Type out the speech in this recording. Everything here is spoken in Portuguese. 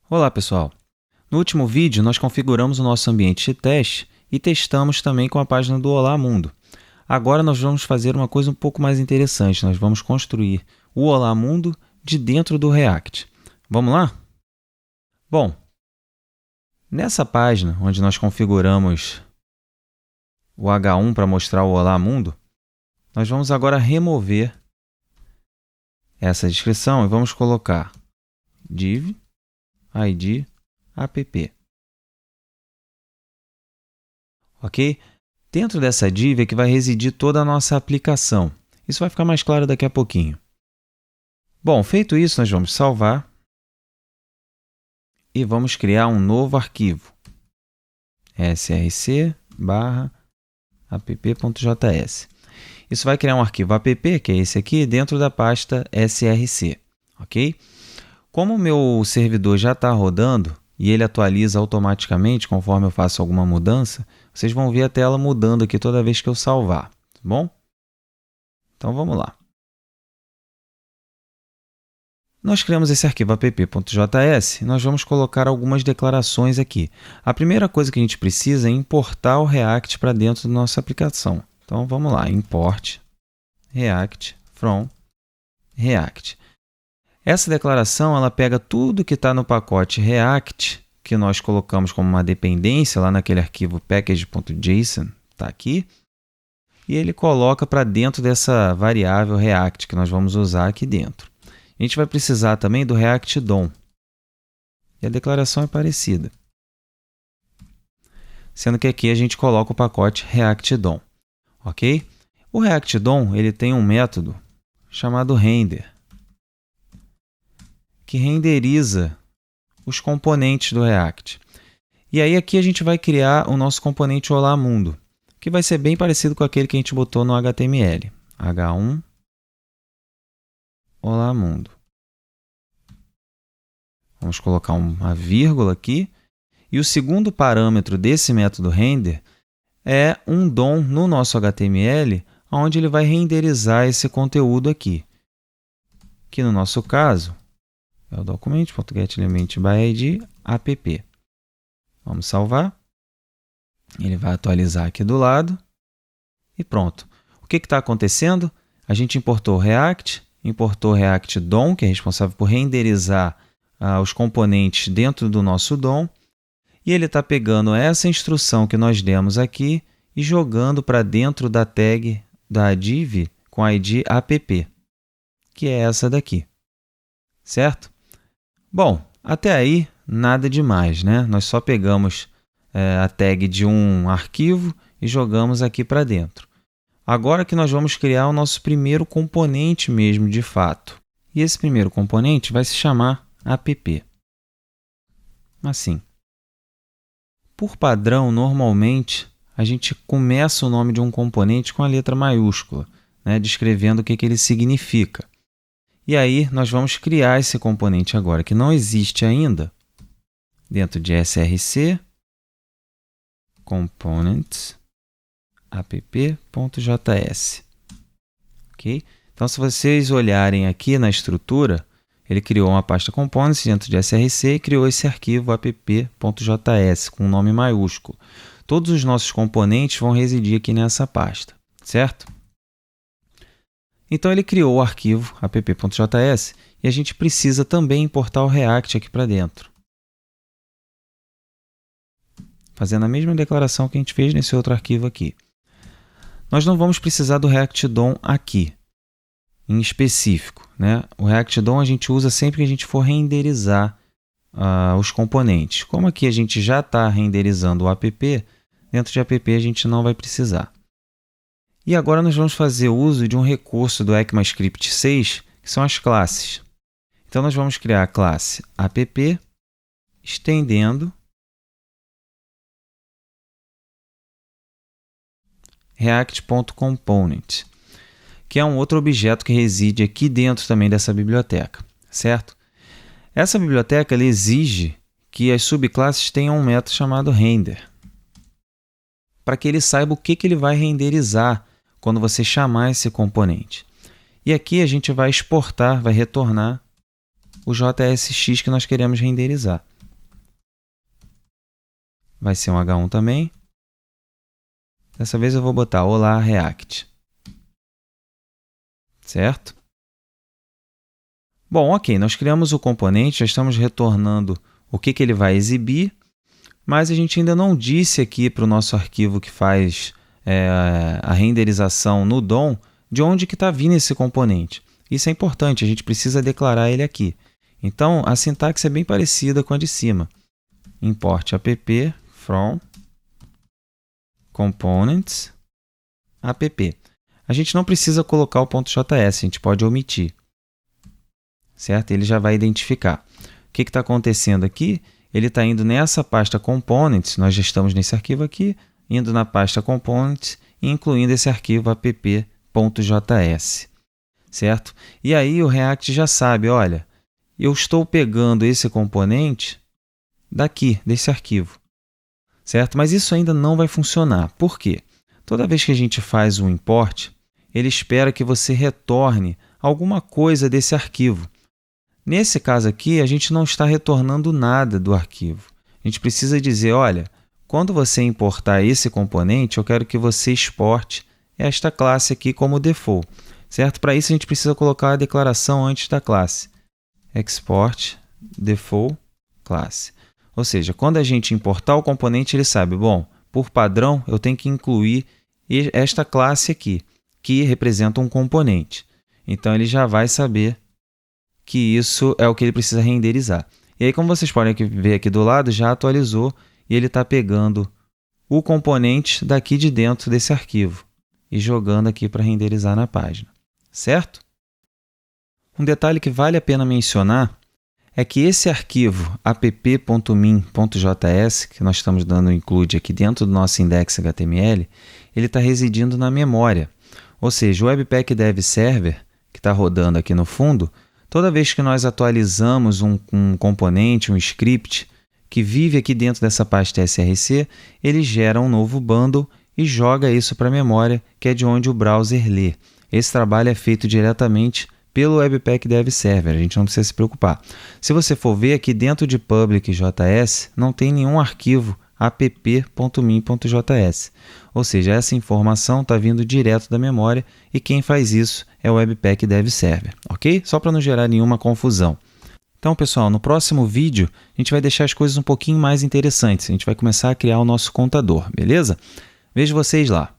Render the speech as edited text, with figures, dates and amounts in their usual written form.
Olá, pessoal! No último vídeo, nós configuramos o nosso ambiente de teste e testamos também com a página do Olá Mundo. Agora nós vamos fazer uma coisa um pouco mais interessante. Nós vamos construir o Olá Mundo de dentro do React. Vamos lá? Bom, nessa página onde nós configuramos o H1 para mostrar o Olá Mundo, nós vamos agora remover essa descrição e vamos colocar div id app. Ok? Dentro dessa div é que vai residir toda a nossa aplicação. Isso vai ficar mais claro daqui a pouquinho. Bom, feito isso, nós vamos salvar e vamos criar um novo arquivo. src/app.js. Isso vai criar um arquivo app, que é esse aqui, dentro da pasta src. Ok? Como o meu servidor já está rodando e ele atualiza automaticamente conforme eu faço alguma mudança, vocês vão ver a tela mudando aqui toda vez que eu salvar, tá bom? Então vamos lá. Nós criamos esse arquivo app.js e nós vamos colocar algumas declarações aqui. A primeira coisa que a gente precisa é importar o React para dentro da nossa aplicação. Então vamos lá, import React from React. Essa declaração ela pega tudo que está no pacote React, que nós colocamos como uma dependência lá naquele arquivo package.json, está aqui, e ele coloca para dentro dessa variável React que nós vamos usar aqui dentro. A gente vai precisar também do React DOM. E a declaração é parecida. Sendo que aqui a gente coloca o pacote React DOM. Ok? O React DOM ele tem um método chamado render, que renderiza os componentes do React. E aí aqui a gente vai criar o nosso componente Olá Mundo, que vai ser bem parecido com aquele que a gente botou no HTML. H1 Olá Mundo. Vamos colocar uma vírgula aqui. E o segundo parâmetro desse método render é um DOM no nosso HTML, onde ele vai renderizar esse conteúdo aqui. Que no nosso caso é o document.getElementById app. Vamos salvar. Ele vai atualizar aqui do lado. E pronto. O que está acontecendo? A gente importou o React, importou o React DOM, que é responsável por renderizar os componentes dentro do nosso DOM. E ele está pegando essa instrução que nós demos aqui e jogando para dentro da tag da div com id app, que é essa daqui. Certo? Bom, até aí nada demais, né? Nós só pegamos a tag de um arquivo e jogamos aqui para dentro. Agora que nós vamos criar o nosso primeiro componente mesmo de fato. E esse primeiro componente vai se chamar app. Assim. Por padrão, normalmente, a gente começa o nome de um componente com a letra maiúscula, né? Descrevendo o que ele significa. E aí, nós vamos criar esse componente agora, que não existe ainda, dentro de src components app.js. Ok? Então, se vocês olharem aqui na estrutura, ele criou uma pasta components dentro de src e criou esse arquivo app.js com um nome maiúsculo. Todos os nossos componentes vão residir aqui nessa pasta, certo? Então, ele criou o arquivo app.js e a gente precisa também importar o React aqui para dentro. Fazendo a mesma declaração que a gente fez nesse outro arquivo aqui. Nós não vamos precisar do React DOM aqui, em específico, né? O React DOM a gente usa sempre que a gente for renderizar os componentes. Como aqui a gente já está renderizando o app, dentro de app a gente não vai precisar. E agora nós vamos fazer uso de um recurso do ECMAScript 6, que são as classes. Então, nós vamos criar a classe app, estendendo react.component, que é um outro objeto que reside aqui dentro também dessa biblioteca, certo? Essa biblioteca ela exige que as subclasses tenham um método chamado render, para que ele saiba o que ele vai renderizar quando você chamar esse componente. E aqui a gente vai exportar, vai retornar o JSX que nós queremos renderizar. vai ser um H1 também. Dessa vez eu vou botar Olá React. Certo? Bom, ok, nós criamos o componente, já estamos retornando o que ele vai exibir, mas a gente ainda não disse aqui para o nosso arquivo que faz a renderização no DOM de onde que está vindo esse componente. Isso é importante, a gente precisa declarar ele aqui. Então, a sintaxe é bem parecida com a de cima. Import app from components app. A gente não precisa colocar o .js, a gente pode omitir. Certo? Ele já vai identificar. O que está acontecendo aqui? Ele está indo nessa pasta components, nós já estamos nesse arquivo aqui, indo na pasta components e incluindo esse arquivo app.js. Certo? E aí o React já sabe, olha, eu estou pegando esse componente daqui, desse arquivo. Certo? Mas isso ainda não vai funcionar. Por quê? Toda vez que a gente faz um import, ele espera que você retorne alguma coisa desse arquivo. Nesse caso aqui, a gente não está retornando nada do arquivo. A gente precisa dizer, olha, quando você importar esse componente, eu quero que você exporte esta classe aqui como default. Certo? Para isso, a gente precisa colocar a declaração antes da classe. Export default classe. Ou seja, quando a gente importar o componente, ele sabe, bom, por padrão, eu tenho que incluir esta classe aqui, que representa um componente. Então, ele já vai saber que isso é o que ele precisa renderizar. E aí, como vocês podem ver aqui do lado, já atualizou e ele está pegando o componente daqui de dentro desse arquivo e jogando aqui para renderizar na página. Certo? Um detalhe que vale a pena mencionar é que esse arquivo app.min.js, que nós estamos dando include aqui dentro do nosso index HTML, ele está residindo na memória. Ou seja, o Webpack Dev Server, que está rodando aqui no fundo, toda vez que nós atualizamos um componente, um script, que vive aqui dentro dessa pasta src, ele gera um novo bundle e joga isso para a memória, que é de onde o browser lê. Esse trabalho é feito diretamente pelo Webpack Dev Server, a gente não precisa se preocupar. Se você for ver aqui dentro de public.js, não tem nenhum arquivo app.min.js. Ou seja, essa informação está vindo direto da memória e quem faz isso é o Webpack Dev Server, ok? Só para não gerar nenhuma confusão. Então, pessoal, no próximo vídeo a gente vai deixar as coisas um pouquinho mais interessantes. A gente vai começar a criar o nosso contador, beleza? Vejo vocês lá!